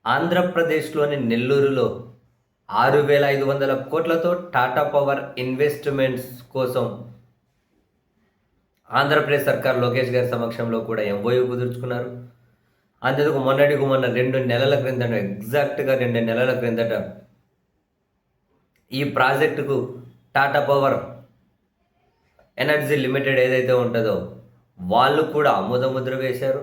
ఆంధ్రప్రదేశ్‌లోని నెల్లూరులో 6,500 కోట్లతో టాటా పవర్ ఇన్వెస్ట్‌మెంట్స్ కోసం ఆంధ్రప్రదేశ్ సర్కార్ లోకేష్ గారి సమక్షంలో కూడా ఎంఓయూ కుదుర్చుకున్నారు. అంతెందుకు మొన్నటికి మొన్న 2 నెలల క్రిందట ఎగ్జాక్ట్‌గా 2 నెలల క్రిందట ఈ ప్రాజెక్టుకు టాటా పవర్ ఎనర్జీ లిమిటెడ్ ఏదైతే ఉంటదో వాళ్ళు కూడా ఆమోదముద్ర వేశారు.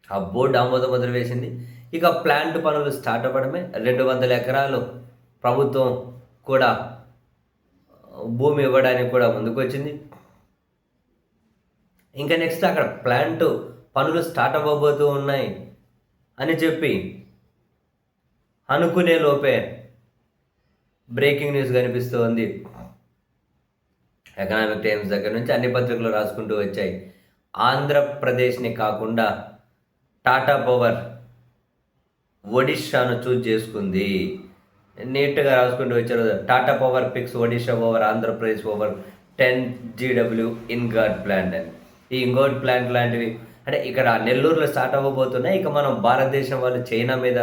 ఆ బోర్డ్ ఆమోదముద్ర వేసింది. ఇక ప్లాంట్ పనులు స్టార్ట్ అవ్వడమే. 200 ఎకరాలు ప్రభుత్వం కూడా భూమి ఇవ్వడానికి కూడా ముందుకొచ్చింది. ఇంకా నెక్స్ట్ అక్కడ ప్లాంట్ పనులు స్టార్ట్ అవ్వబోతూ ఉన్నాయి అని చెప్పి అనుకునే లోపే బ్రేకింగ్ న్యూస్ కనిపిస్తూ ఉంది. ఎకనామిక్ టైమ్స్ దగ్గర నుంచి అన్ని పత్రికలు రాసుకుంటూ వచ్చాయి. ఆంధ్రప్రదేశ్ని కాకుండా టాటా పవర్ ఒడిషాను చూజ్ చేసుకుంది. నీట్గా రాసుకుంటూ వచ్చారు. Tata power pics Odisha over Andhra Pradesh over 10 GW ఇన్గాట్ plant అని. ఈ ఇంగోట్ ప్లాంట్ లాంటివి అంటే ఇక్కడ నెల్లూరులో స్టార్ట్ అవ్వబోతున్నాయి. ఇక మనం భారతదేశం వాళ్ళు చైనా మీద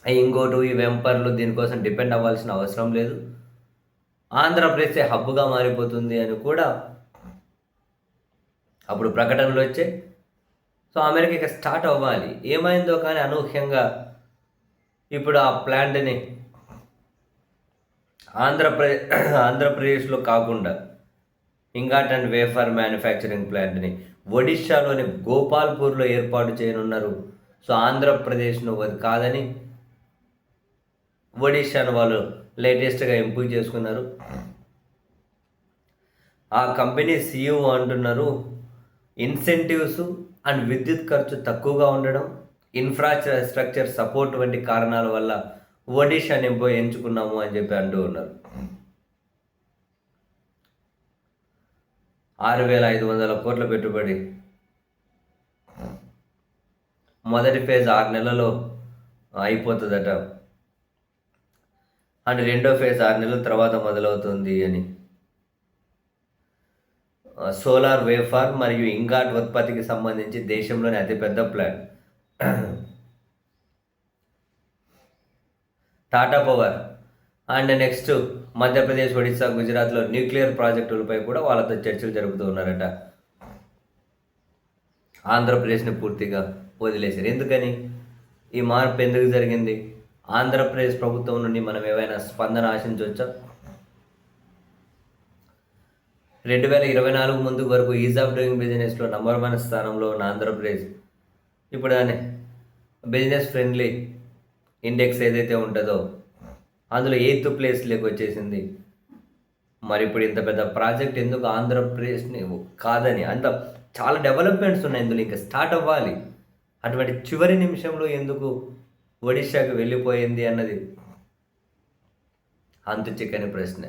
ఇంగోటు ఈ వెంపర్లు దీనికోసం డిపెండ్ అవ్వాల్సిన అవసరం లేదు. ఆంధ్రప్రదేశ్ హబ్గా మారిపోతుంది అని కూడా అప్పుడు ప్రకటనలు వచ్చాయి. సో అమెరికా ఇక స్టార్ట్ అవ్వాలి. ఏమైందో కానీ అనూహ్యంగా ఇప్పుడు ఆ ప్లాంట్ని ఆంధ్రప్రదేశ్లో కాకుండా ఇంగాట్ అండ్ వేఫర్ మ్యానుఫ్యాక్చరింగ్ ప్లాంట్ని ఒడిషాలోని గోపాల్పూర్లో ఏర్పాటు చేయనున్నారు. సో ఆంధ్రప్రదేశ్ను కాదని ఒడిషాను వాళ్ళు లేటెస్ట్గా ఎంపిక చేసుకున్నారు. ఆ కంపెనీ CEO అంటున్నారు ఇన్సెంటివ్స్ అండ్ విద్యుత్ ఖర్చు తక్కువగా ఉండడం, ఇన్ఫ్రాస్ట్రక్చర్ సపోర్ట్ వంటి కారణాల వల్ల ఒడిషాని ఎంచుకున్నాము అని చెప్పి అంటూ ఉన్నారు. 6,500 కోట్ల పెట్టుబడి, మొదటి ఫేజ్ 6 నెలల్లో అయిపోతుందట అండ్ రెండో ఫేజ్ 6 నెలల తర్వాత మొదలవుతుంది అని. సోలార్ వేఫర్ మరియు ఇంగాట్ ఉత్పత్తికి సంబంధించి దేశంలోని అతిపెద్ద plant. Tata power and next Madhya Pradesh, Odisha, గుజరాత్లో న్యూక్లియర్ ప్రాజెక్టులపై కూడా వాళ్ళతో చర్చలు జరుపుతూ ఉన్నారట. ఆంధ్రప్రదేశ్ని పూర్తిగా వదిలేశారు. ఎందుకని ఈ మార్పు ఎందుకు జరిగింది? ఆంధ్రప్రదేశ్ ప్రభుత్వం నుండి మనం ఏమైనా స్పందన ఆశించవచ్చా? 2024 ముందు వరకు ఈజ్ ఆఫ్ డూయింగ్ బిజినెస్లో నంబర్ 1 స్థానంలో ఉన్న ఆంధ్రప్రదేశ్ ఇప్పుడు దాని బిజినెస్ ఫ్రెండ్లీ ఇండెక్స్ ఏదైతే ఉంటుందో అందులో 8th ప్లేస్లోకి వచ్చేసింది. మరి ఇప్పుడు ఇంత పెద్ద ప్రాజెక్ట్ ఎందుకు ఆంధ్రప్రదేశ్ని కాదని? అంత చాలా డెవలప్మెంట్స్ ఉన్నాయి ఇందులో, ఇంకా స్టార్ట్ అవ్వాలి. అటువంటి చివరి నిమిషంలో ఎందుకు ఒడిశాకు వెళ్ళిపోయింది అన్నది అంతు చిక్కని ప్రశ్న.